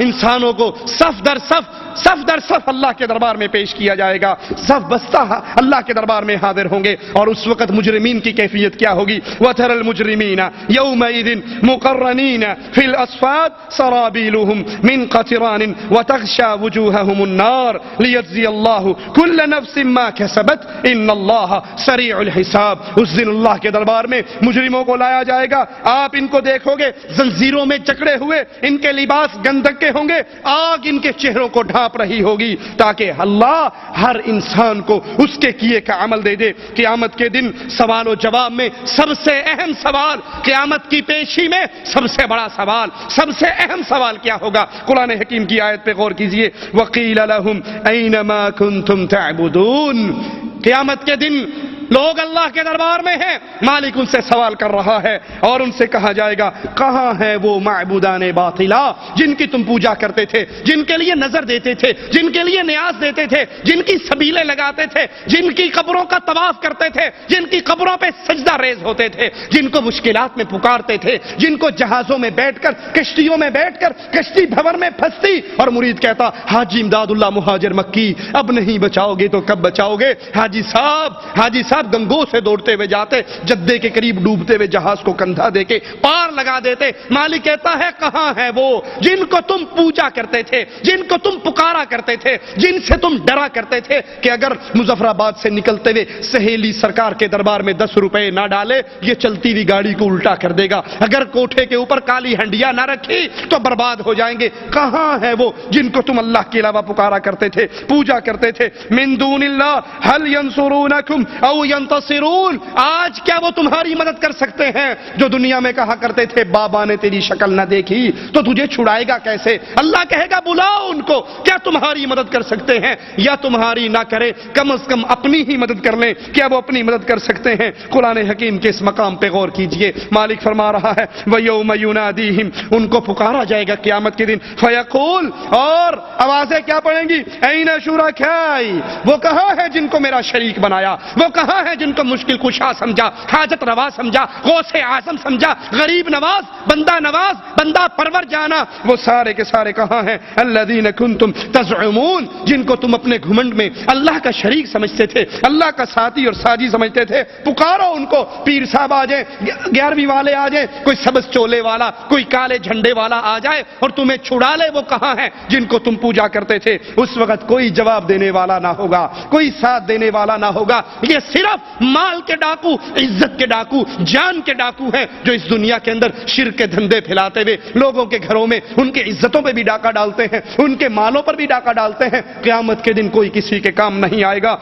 انسانوں کو صف در صف اللہ کے دربار میں پیش کیا جائے گا، صف بستہ اللہ کے دربار میں حاضر ہوں گے، اور اس وقت مجرمین کی کیفیت کیا ہوگی؟ وَتَرَى الْمُجْرِمِينَ يَوْمَئِذٍ مُقَرَّنِينَ فِي الْأَصْفَادِ سَرَابِيلُهُم مِّن قَطِرَانٍ وَتَغْشَى وُجُوهَهُمُ النَّارُ لِيَجْزِيَ اللَّهُ كُلَّ نَفْسٍ مَّا كَسَبَتْ إِنَّ اللَّهَ سَرِيعُ الْحِسَابِ۔ اس دن اللہ کے دربار میں مجرموں کو لایا جائے گا، آپ ان کو دیکھو گے زنجیروں میں جکڑے ہوئے، ان کے لباس گندک کے ہوں گے، آگ ان کے چہروں کو ڈھانپ رہی ہوگی، تاکہ اللہ ہر انسان کو اس کے کیے کا عمل دے دے۔ قیامت کے دن سوال و جواب میں سب سے اہم سوال، قیامت کی پیشی میں سب سے بڑا سوال، سب سے اہم سوال کیا ہوگا؟ قرآن حکیم کی آیت پہ غور کیجئے، وَقِيلَ لَهُمْ أَيْنَ مَا كُنْتُمْ تَعْبُدُونَ۔ قیامت کے دن لوگ اللہ کے دربار میں ہیں، مالک ان سے سوال کر رہا ہے، اور ان سے کہا جائے گا کہاں ہے وہ معبودان باطلا جن کی تم پوجا کرتے تھے، جن کے لیے نظر دیتے تھے، جن کے لیے نیاز دیتے تھے، جن کی سبیلیں لگاتے تھے، جن کی قبروں کا طواف کرتے تھے، جن کی قبروں پہ سجدہ ریز ہوتے تھے، جن کو مشکلات میں پکارتے تھے، جن کو جہازوں میں بیٹھ کر، کشتیوں میں بیٹھ کر کشتی بھور میں پھنستی، اور مرید کہتا حاجی امداد اللہ مہاجر مکی اب نہیں بچاؤ گے تو کب بچاؤ گے؟ حاجی صاحب گنگوں سے دوڑتے ہوئے جاتے، جدے کے قریب ڈوبتے ہوئے جہاز کو کندھا دے کے پار لگا دیتے۔ مالک کہتا ہے کہاں ہے وہ جن کو تم پوجا کرتے تھے، جن کو تم پکارا کرتے تھے، جن سے تم ڈرا کرتے تھے کہ اگر مظفر آباد سے نکلتے ہوئے سہیلی سرکار کے دربار میں 10 روپے نہ ڈالے یہ چلتی ہوئی گاڑی کو الٹا کر دے گا، اگر کوٹھے کے اوپر کالی ہنڈیا نہ رکھی تو برباد ہو جائیں گے۔ کہاں ہے وہ جن کو تم اللہ کے علاوہ پکارا کرتے تھے، پوجا کرتے تھے؟ من دون اللہ هل ينصرونکم او ینتصرون، آج کیا وہ تمہاری مدد کر سکتے ہیں؟ جو دنیا میں کہا کرتے تھے بابا نے تیری شکل نہ دیکھی تو تجھے چھڑائے گا کیسے؟ اللہ کہے گا بلاؤ ان کو، کیا تمہاری مدد کر سکتے ہیں؟ یا تمہاری نہ کرے کم از کم اپنی ہی مدد کر لیں، کیا وہ اپنی مدد کر سکتے ہیں؟ قرآن حکیم کے اس مقام پہ غور کیجئے، مالک فرما رہا ہے وَيَوْمَ يُنَادِيهِمْ، ان کو پکارا جائے گا قیامت کے دن، فَيَقُول، اور آوازیں کیا پڑیں گی؟ أَيْنَ شُرَكَائِي، وہ کہاں ہے جن کو میرا شریک بنایا، وہ کہاں ہے جن کو مشکل کشا سمجھا، حاجت روا سمجھا، غوث اعظم سمجھا، غریب نواز، بندہ پرور جانا، وہ سارے کے سارے کہاں ہیں؟ الذین کنتم تزعمون، جن کو تم اپنے گھمنڈ میں اللہ کا شریک سمجھتے تھے، اللہ کا ساتھی اور ساجی سمجھتے تھے، پکارو ان کو، پیر صاحب آ جائیں، 11ویں والے آ جائیں، کوئی سبز چولے والا، کوئی کالے جھنڈے والا آ جائے اور تمہیں چھڑا لے، وہ کہاں ہیں جن کو تم پوجا کرتے تھے؟ اس وقت کوئی جواب دینے والا نہ ہوگا، کوئی ساتھ دینے والا نہ ہوگا، یہ صرف مال کے ڈاکو، عزت کے ڈاکو، جان کے ڈاکو ہیں جو اس دنیا کے اندر شرک کے دھندے پھیلاتے ہوئے لوگوں کے گھروں میں ان کی عزتوں پہ بھی ڈاکہ ڈالتے ہیں، ان کے مالوں پر بھی ڈاکہ ڈالتے ہیں۔ قیامت کے دن کوئی کسی کے کام نہیں آئے گا۔